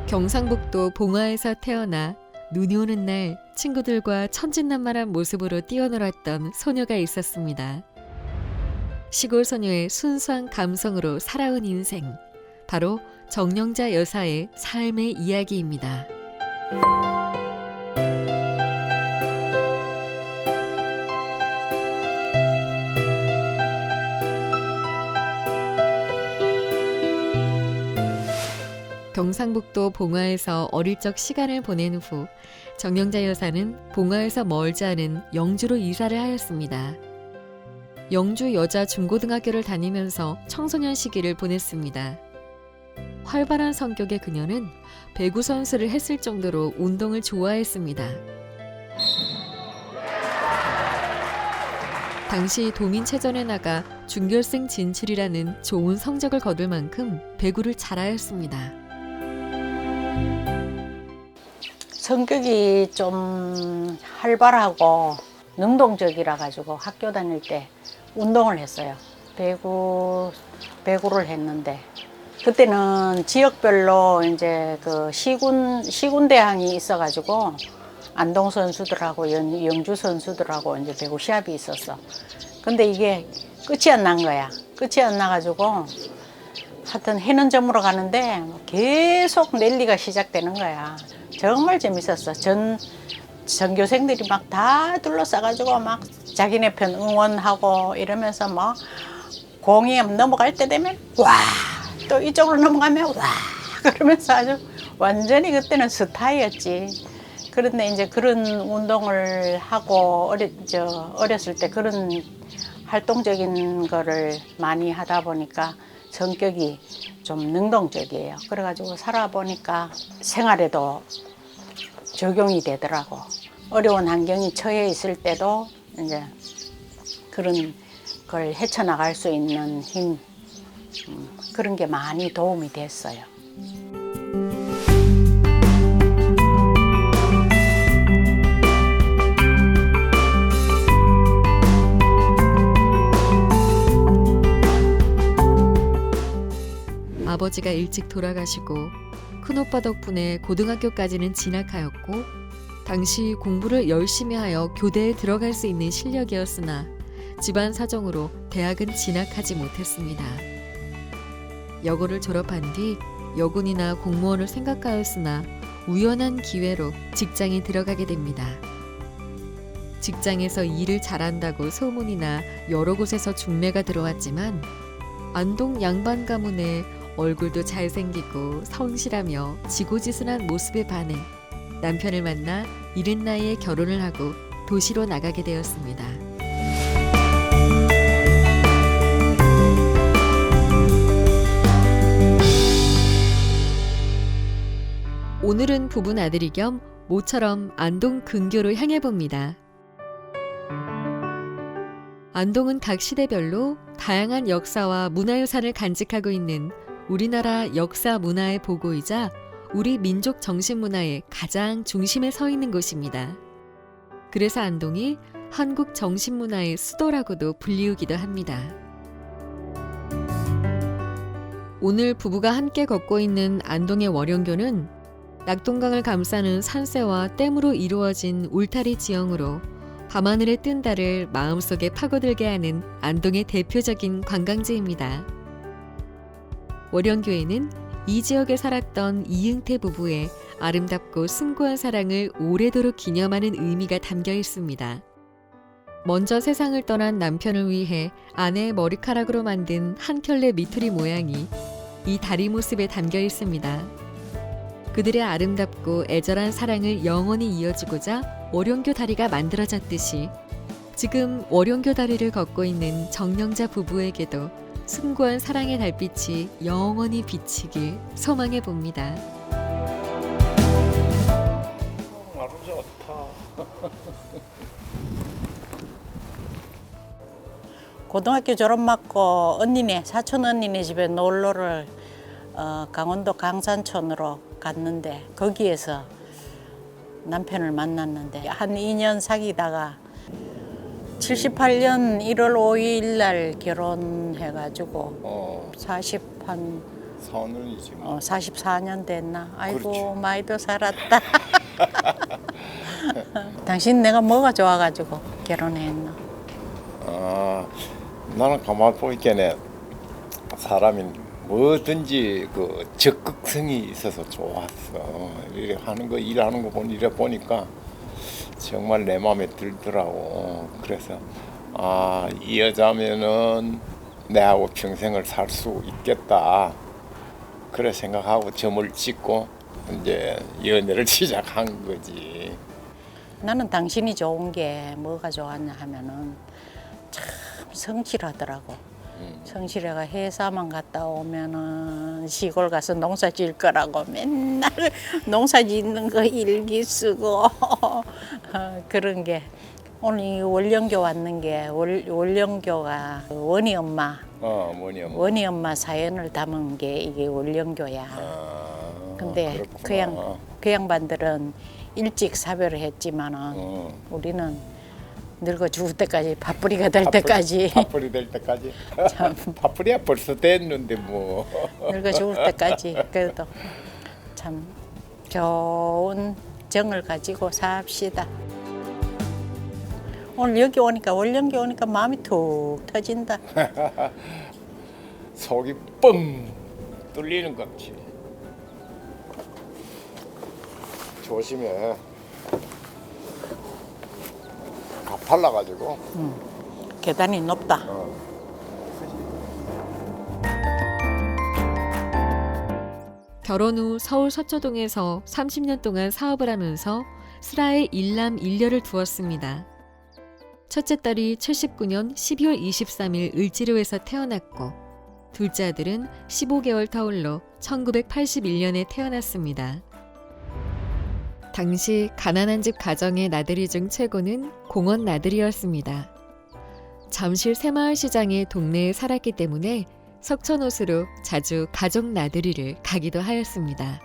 경상북도 봉화에서 태어나 눈이 오는 날 친구들과 천진난만한 모습으로 뛰어놀았던 소녀가 있었습니다. 시골 소녀의 순수한 감성으로 살아온 인생, 바로 정영자 여사의 삶의 이야기입니다. 경상북도 봉화에서 어릴 적 시간을 보낸 후 정영자 여사는 봉화에서 멀지 않은 영주로 이사를 하였습니다. 영주 여자 중고등학교를 다니면서 청소년 시기를 보냈습니다. 활발한 성격의 그녀는 배구 선수를 했을 정도로 운동을 좋아했습니다. 당시 도민체전에 나가 준결승 진출이라는 좋은 성적을 거둘 만큼 배구를 잘하였습니다. 성격이 좀 활발하고 능동적이라 가지고 학교 다닐 때 운동을 했어요. 배구를 했는데 그때는 지역별로 이제 그 시군 대항이 있어 가지고 안동 선수들하고 영주 선수들하고 이제 배구 시합이 있었어. 근데 이게 끝이 안 난 거야. 끝이 안 나 가지고 하여튼 해는 점으로 가는데 계속 랠리가 시작되는 거야. 정말 재밌었어. 전교생들이 막 다 둘러싸가지고 막 자기네 편 응원하고 이러면서 막 공이 넘어갈 때 되면 와! 또 이쪽으로 넘어가면 와! 그러면서 아주 완전히 그때는 스타였지. 그런데 이제 그런 운동을 하고 어렸을 때 그런 활동적인 거를 많이 하다 보니까 성격이 좀 능동적이에요. 그래가지고 살아보니까 생활에도 적용이 되더라고. 어려운 환경에 처해 있을 때도 이제 그런 걸 헤쳐나갈 수 있는 힘, 그런 게 많이 도움이 됐어요. 아버지가 일찍 돌아가시고 큰오빠 덕분에 고등학교까지는 진학하였고 당시 공부를 열심히 하여 교대에 들어갈 수 있는 실력이었으나 집안 사정으로 대학은 진학하지 못했습니다. 여고를 졸업한 뒤 여군이나 공무원을 생각하였으나 우연한 기회로 직장에 들어가게 됩니다. 직장에서 일을 잘한다고 소문이나 여러 곳에서 중매가 들어왔지만 안동 양반 가문의 얼굴도 잘생기고 성실하며 지고지순한 모습에 반해 남편을 만나 이른 나이에 결혼을 하고 도시로 나가게 되었습니다. 오늘은 부분 아들이 겸 모처럼 안동 근교로 향해 봅니다. 안동은 각 시대별로 다양한 역사와 문화유산을 간직하고 있는 우리나라 역사 문화의 보고이자 우리 민족 정신문화의 가장 중심에 서 있는 곳입니다. 그래서 안동이 한국 정신문화의 수도라고도 불리우기도 합니다. 오늘 부부가 함께 걷고 있는 안동의 월영교는 낙동강을 감싸는 산세와 댐으로 이루어진 울타리 지형으로 밤하늘에 뜬 달을 마음속에 파고들게 하는 안동의 대표적인 관광지입니다. 월영교에는 이 지역에 살았던 이응태 부부의 아름답고 숭고한 사랑을 오래도록 기념하는 의미가 담겨 있습니다. 먼저 세상을 떠난 남편을 위해 아내의 머리카락으로 만든 한 켤레 미투리 모양이 이 다리 모습에 담겨 있습니다. 그들의 아름답고 애절한 사랑을 영원히 이어주고자 월영교 다리가 만들어졌듯이 지금 월영교 다리를 걷고 있는 정영자 부부에게도 숭고한 사랑의 달빛이 영원히 비치길 소망해 봅니다. 아주 좋다. 고등학교 졸업 맞고 사촌 언니네 집에 놀러를 강원도 강산촌으로 갔는데 거기에서 남편을 만났는데 한 2년 사귀다가 78년 1월 5일 날 결혼해가지고 44년이지 뭐. 44년 됐나? 아이고 그렇지. 많이도 살았다. 당신 내가 뭐가 좋아가지고 결혼했나? 아, 나는 가만 보니까네 사람이 뭐든지 그 적극성이 있어서 좋았어. 이렇게 하는 거 일하는 거 이래 보니까 정말 내 마음에 들더라고. 그래서 아, 이 여자면은 내하고 평생을 살 수 있겠다. 그래 생각하고 점을 찍고 이제 연애를 시작한 거지. 나는 당신이 좋은 게 뭐가 좋았냐 하면은 참 성실하더라고. 성실해가 회사만 갔다 오면은 시골 가서 농사 지을 거라고 맨날 농사 짓는 거 일기 쓰고 그런 게 오늘 이 월령교 왔는 게 월령교가 원희 엄마 원희 엄마 사연을 담은 게 이게 월령교야. 근데 그렇구나. 그 양반들은 일찍 사별을 했지만은 우리는 늙어 죽을 때까지 밥벌이가 될 때까지 밥벌이 될 때까지. 참. 밥벌이야 벌써 됐는데 뭐. 늙어 죽을 때까지 그래도 참 좋은 정을 가지고 삽시다. 오늘 여기 오니까 월령기 오니까 마음이 툭 터진다. 속이 뻥 뚫리는 것 같지. 조심해. 가팔라 가지고. 계단이 높다. 결혼 후 서울 서초동에서 30년 동안 사업을 하면서 슬하에 일남 일녀를 두었습니다. 첫째 딸이 79년 12월 23일 을지로에서 태어났고 둘째 아들은 15개월 터울로 1981년에 태어났습니다. 당시 가난한 집 가정의 나들이 중 최고는 공원 나들이였습니다. 잠실 새마을시장의 동네에 살았기 때문에 석촌호수로 자주 가족 나들이를 가기도 하였습니다.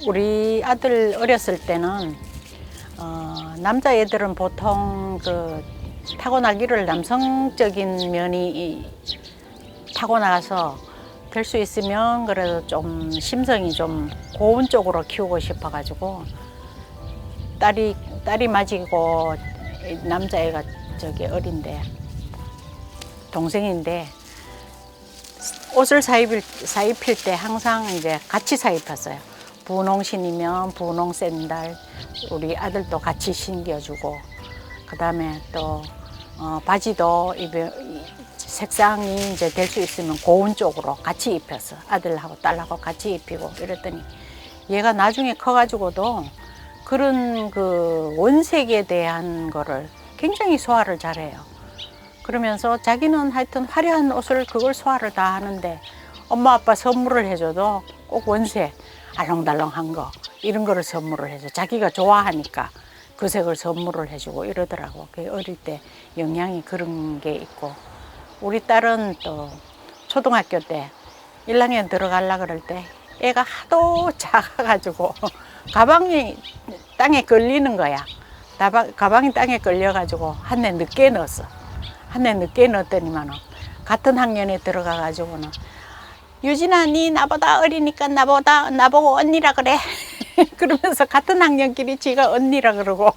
우리 아들 어렸을 때는 남자애들은 보통 그 타고나기를 남성적인 면이 타고나서 될 수 있으면 그래도 좀 심성이 좀 고운 쪽으로 키우고 싶어가지고 딸이 맞이고 남자애가 저기 어린데 동생인데 옷을 사입힐 때 항상 이제 같이 사입혔어요. 분홍신이면 분홍 샌들 우리 아들도 같이 신겨주고 그다음에 또 바지도 색상이 이제 될 수 있으면 고운 쪽으로 같이 입혔어. 아들하고 딸하고 같이 입히고 이랬더니 얘가 나중에 커가지고도 그런 그 원색에 대한 거를 굉장히 소화를 잘해요. 그러면서 자기는 하여튼 화려한 옷을 그걸 소화를 다 하는데 엄마 아빠 선물을 해줘도 꼭 원색 알렁달렁한 거 이런 거를 선물을 해줘. 자기가 좋아하니까 그 색을 선물을 해주고 이러더라고. 그 어릴 때 영향이 그런 게 있고 우리 딸은 또 초등학교 때 1학년 들어가려 그럴 때 애가 하도 작아가지고 가방이 땅에 걸리는 거야. 가방이 땅에 걸려가지고 한 해 늦게 넣었어. 한 해 늦게 넣었더니만 같은 학년에 들어가가지고는 유진아, 니 나보다 어리니까 나보고 언니라 그래. 그러면서 같은 학년끼리 지가 언니라 그러고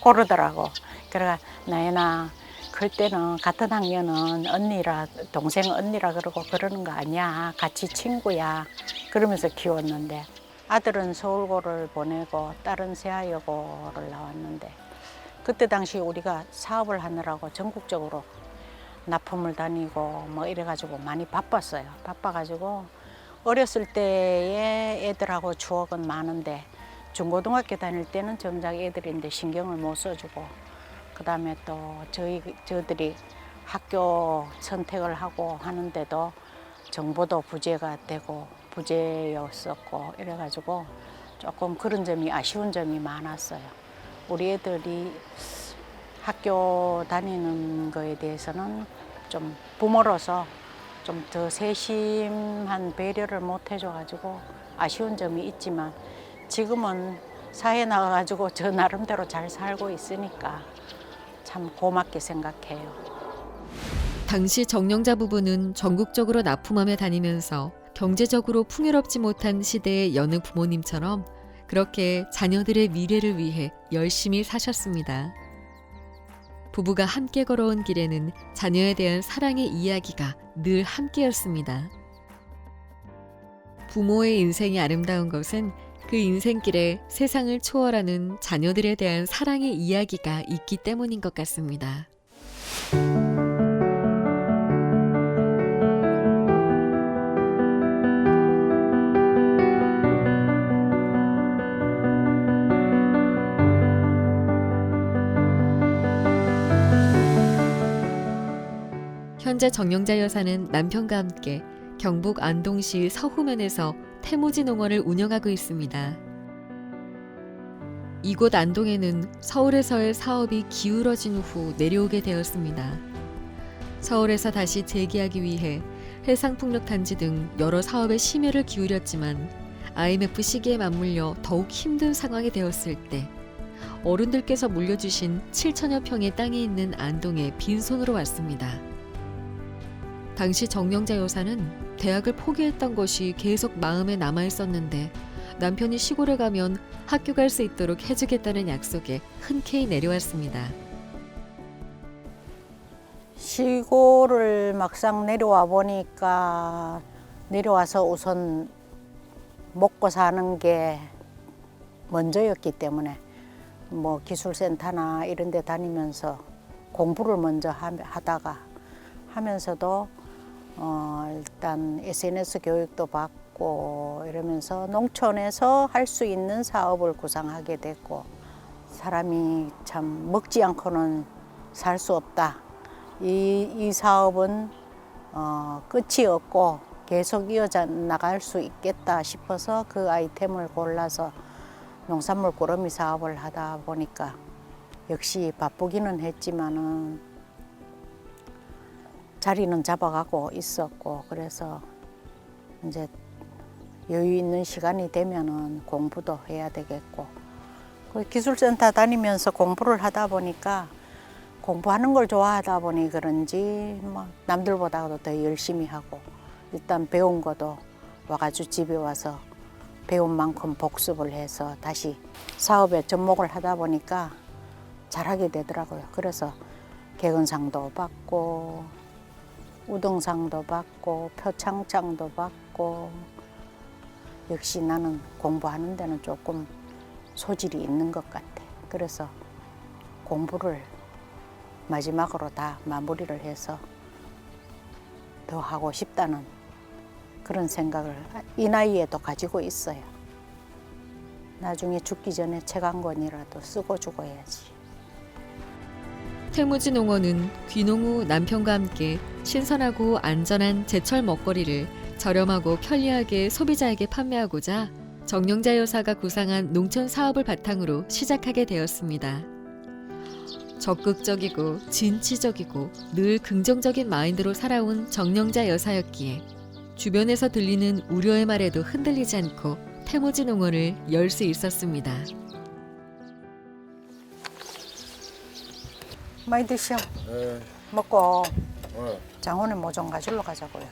그러더라고. 그래가 나연아, 클 때는 같은 학년은 언니라 동생 언니라 그러고 그러는 거 아니야. 같이 친구야. 그러면서 키웠는데 아들은 서울고를 보내고 딸은 세아여고를 나왔는데 그때 당시 우리가 사업을 하느라고 전국적으로 납품을 다니고 뭐 이래가지고 많이 바빴어요. 바빠가지고 어렸을 때의 애들하고 추억은 많은데 중고등학교 다닐 때는 정작 애들인데 신경을 못 써주고 그 다음에 또 저들이 학교 선택을 하고 하는데도 정보도 부재가 되고 부재였었고 이래가지고 조금 그런 점이 아쉬운 점이 많았어요. 우리 애들이 학교 다니는 거에 대해서는 좀 부모로서 좀 더 세심한 배려를 못 해줘가지고 아쉬운 점이 있지만 지금은 사회에 나가가지고 저 나름대로 잘 살고 있으니까 참 고맙게 생각해요. 당시 정령자 부부는 전국적으로 납품하며 다니면서 경제적으로 풍요롭지 못한 시대의 여느 부모님처럼 그렇게 자녀들의 미래를 위해 열심히 사셨습니다. 부부가 함께 걸어온 길에는 자녀에 대한 사랑의 이야기가 늘 함께였습니다. 부모의 인생이 아름다운 것은 그 인생길에 세상을 초월하는 자녀들에 대한 사랑의 이야기가 있기 때문인 것 같습니다. 현재 정영자 여사는 남편과 함께 경북 안동시 서후면에서 태무지 농원을 운영하고 있습니다. 이곳 안동에는 서울에서의 사업이 기울어진 후 내려오게 되었습니다. 서울에서 다시 재기하기 위해 해상풍력단지 등 여러 사업에 심혈을 기울였지만 IMF 시기에 맞물려 더욱 힘든 상황이 되었을 때 어른들께서 물려주신 7천여 평의 땅이 있는 안동에 빈손으로 왔습니다. 당시 정영자 여사는 대학을 포기했던 것이 계속 마음에 남아있었는데 남편이 시골에 가면 학교 갈 수 있도록 해주겠다는 약속에 흔쾌히 내려왔습니다. 시골을 막상 내려와 보니까 내려와서 우선 먹고 사는 게 먼저였기 때문에 뭐 기술센터나 이런 데 다니면서 공부를 먼저 하다가 하면서도 일단 SNS 교육도 받고 이러면서 농촌에서 할 수 있는 사업을 구상하게 됐고 사람이 참 먹지 않고는 살 수 없다. 이 사업은 끝이 없고 계속 이어져 나갈 수 있겠다 싶어서 그 아이템을 골라서 농산물 꾸러미 사업을 하다 보니까 역시 바쁘기는 했지만은 자리는 잡아가고 있었고 그래서 이제 여유 있는 시간이 되면은 공부도 해야 되겠고 그 기술센터 다니면서 공부를 하다 보니까 공부하는 걸 좋아하다 보니 그런지 뭐 남들보다도 더 열심히 하고 일단 배운 것도 와가지고 집에 와서 배운 만큼 복습을 해서 다시 사업에 접목을 하다 보니까 잘하게 되더라고요. 그래서 개근상도 받고 우등상도 받고 표창장도 받고 역시 나는 공부하는 데는 조금 소질이 있는 것 같아. 그래서 공부를 마지막으로 다 마무리를 해서 더 하고 싶다는 그런 생각을 이 나이에도 가지고 있어요. 나중에 죽기 전에 책 한 권이라도 쓰고 죽어야지. 태무지 농원은 귀농 후 남편과 함께 신선하고 안전한 제철 먹거리를 저렴하고 편리하게 소비자에게 판매하고자 정영자 여사가 구상한 농촌 사업을 바탕으로 시작하게 되었습니다. 적극적이고 진취적이고 늘 긍정적인 마인드로 살아온 정영자 여사였기에 주변에서 들리는 우려의 말에도 흔들리지 않고 태무지 농원을 열 수 있었습니다. 많이 드셔. 네. 먹고 장원에 뭐 좀 가지러 가자고요.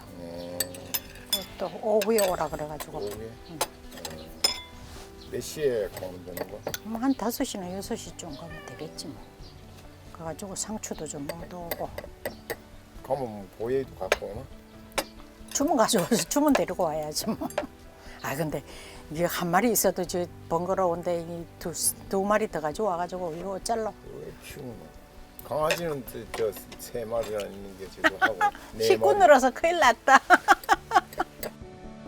또 오후에 오라 그래가지고. 오후에? 몇 시에 가면 되는 거? 뭐 한 5시나 6시쯤 가면 되겠지 뭐. 가가지고 상추도 좀 얻어오고. 가면 보예도 갖고 오나? 주문 가져와서 주문 데리고 와야지 뭐. 아 근데 이게 한 마리 있어도 저 번거로운데 이 두 마리 더 가지고 와가지고 이거 어쩔러. 왜 키우노? 강아지는 저 3마리나 있는 게 지금 하고 4마리. 식구늘어서 큰일 났다.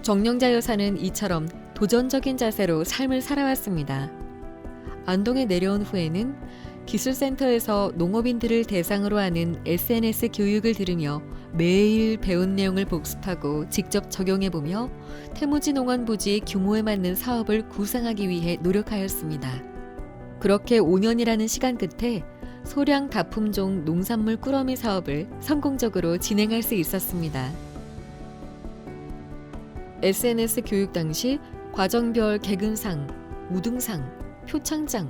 정영자 여사는 이처럼 도전적인 자세로 삶을 살아왔습니다. 안동에 내려온 후에는 기술센터에서 농업인들을 대상으로 하는 SNS 교육을 들으며 매일 배운 내용을 복습하고 직접 적용해보며 태무지 농원 부지의 규모에 맞는 사업을 구상하기 위해 노력하였습니다. 그렇게 5년이라는 시간 끝에 소량 다품종 농산물 꾸러미 사업을 성공적으로 진행할 수 있었습니다. SNS 교육 당시 과정별 개근상, 우등상, 표창장,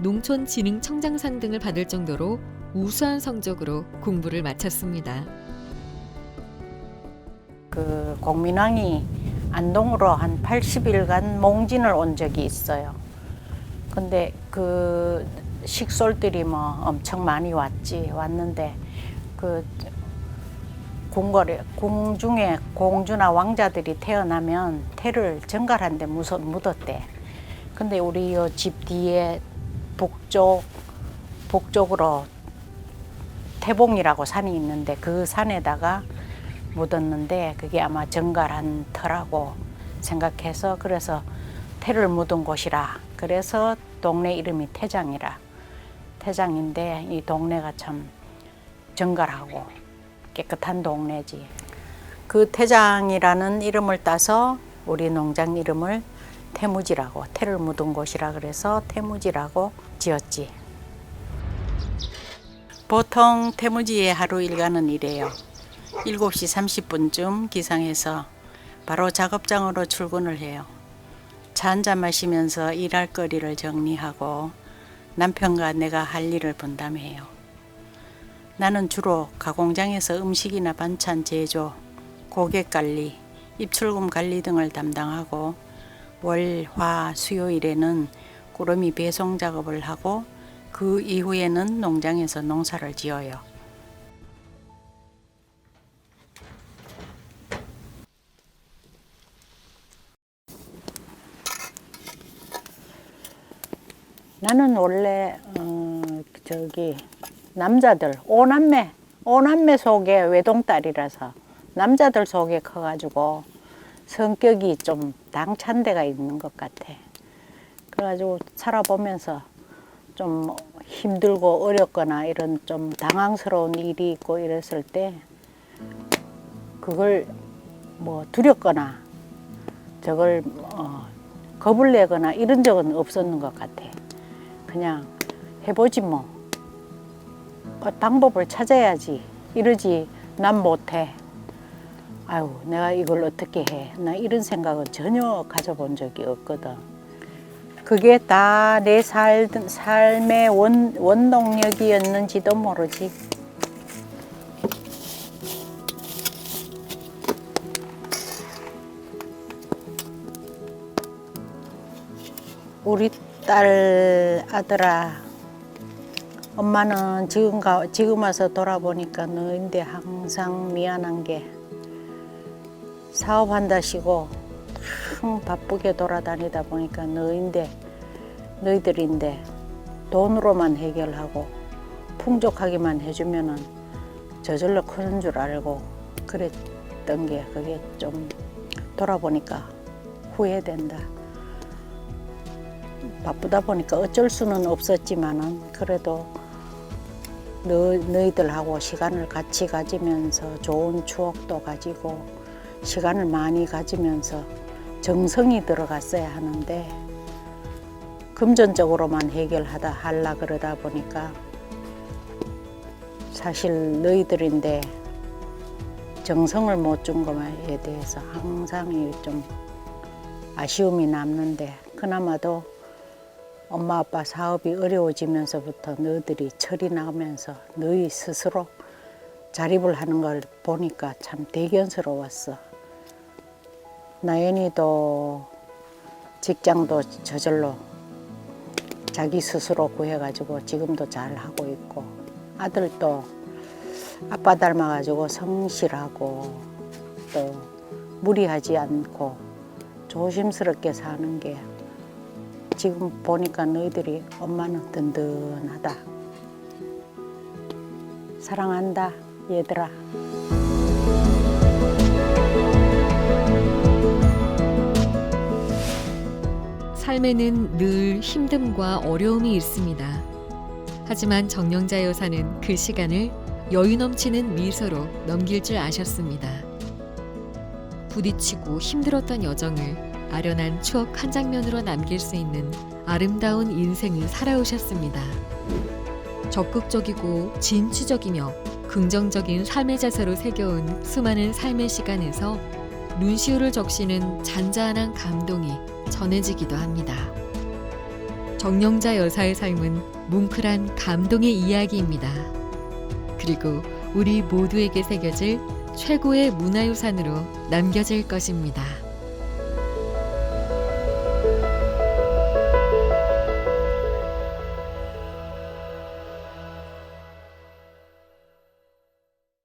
농촌진흥청장상 등을 받을 정도로 우수한 성적으로 공부를 마쳤습니다. 그 공민왕이 안동으로 한 80일간 몽진을 온 적이 있어요. 근데 그 식솔들이 뭐 엄청 많이 왔는데 그 궁중에 공주나 왕자들이 태어나면 태를 정갈한데 묻었대. 근데 우리 요 집 뒤에 북쪽으로 태봉이라고 산이 있는데 그 산에다가 묻었는데 그게 아마 정갈한 터라고 생각해서 그래서 태를 묻은 곳이라 그래서 동네 이름이 태장인데 이 동네가 참 정갈하고 깨끗한 동네지. 그 태장이라는 이름을 따서 우리 농장 이름을 태무지라고 태를 묻은 곳이라 그래서 태무지라고 지었지. 보통 태무지의 하루 일과는 이래요. 7시 30분쯤 기상해서 바로 작업장으로 출근을 해요. 차 한잔 마시면서 일할 거리를 정리하고 남편과 내가 할 일을 분담해요. 나는 주로 가공장에서 음식이나 반찬 제조, 고객 관리, 입출금 관리 등을 담당하고 월, 화, 수요일에는 꾸러미 배송 작업을 하고 그 이후에는 농장에서 농사를 지어요. 나는 원래 남자들 오남매 속에 외동딸이라서 남자들 속에 커가지고 성격이 좀 당찬 데가 있는 것 같아. 그래가지고 살아보면서 좀 힘들고 어렵거나 이런 좀 당황스러운 일이 있고 이랬을 때 그걸 뭐 두렵거나 저걸 겁을 내거나 이런 적은 없었는 것 같아. 그냥 해보지 뭐. 방법을 찾아야지. 이러지 난 못해. 아유 내가 이걸 어떻게 해. 나 이런 생각은 전혀 가져본 적이 없거든. 그게 다 내 삶의 원동력이었는지도 모르지. 우리 딸 아들아, 엄마는 지금 와서 돌아보니까 너인데 항상 미안한 게 사업한다시고 참 바쁘게 돌아다니다 보니까 너희들인데 돈으로만 해결하고 풍족하게만 해주면은 저절로 크는 줄 알고 그랬던 게 그게 좀 돌아보니까 후회된다. 바쁘다 보니까 어쩔 수는 없었지만은 그래도 너희들하고 시간을 같이 가지면서 좋은 추억도 가지고 시간을 많이 가지면서 정성이 들어갔어야 하는데 금전적으로만 하려 그러다 보니까 사실 너희들인데 정성을 못 준 것에 대해서 항상 좀 아쉬움이 남는데 그나마도 엄마 아빠 사업이 어려워지면서부터 너희들이 철이 나면서 너희 스스로 자립을 하는 걸 보니까 참 대견스러웠어. 나연이도 직장도 저절로 자기 스스로 구해가지고 지금도 잘 하고 있고 아들도 아빠 닮아가지고 성실하고 또 무리하지 않고 조심스럽게 사는 게 지금 보니까 너희들이 엄마는 든든하다. 사랑한다 얘들아. 삶에는 늘 힘듦과 어려움이 있습니다. 하지만 정영자 여사는 그 시간을 여유 넘치는 미소로 넘길 줄 아셨습니다. 부딪히고 힘들었던 여정을 아련한 추억 한 장면으로 남길 수 있는 아름다운 인생을 살아오셨습니다. 적극적이고 진취적이며 긍정적인 삶의 자세로 새겨온 수많은 삶의 시간에서 눈시울을 적시는 잔잔한 감동이 전해지기도 합니다. 정영자 여사의 삶은 뭉클한 감동의 이야기입니다. 그리고 우리 모두에게 새겨질 최고의 문화유산으로 남겨질 것입니다.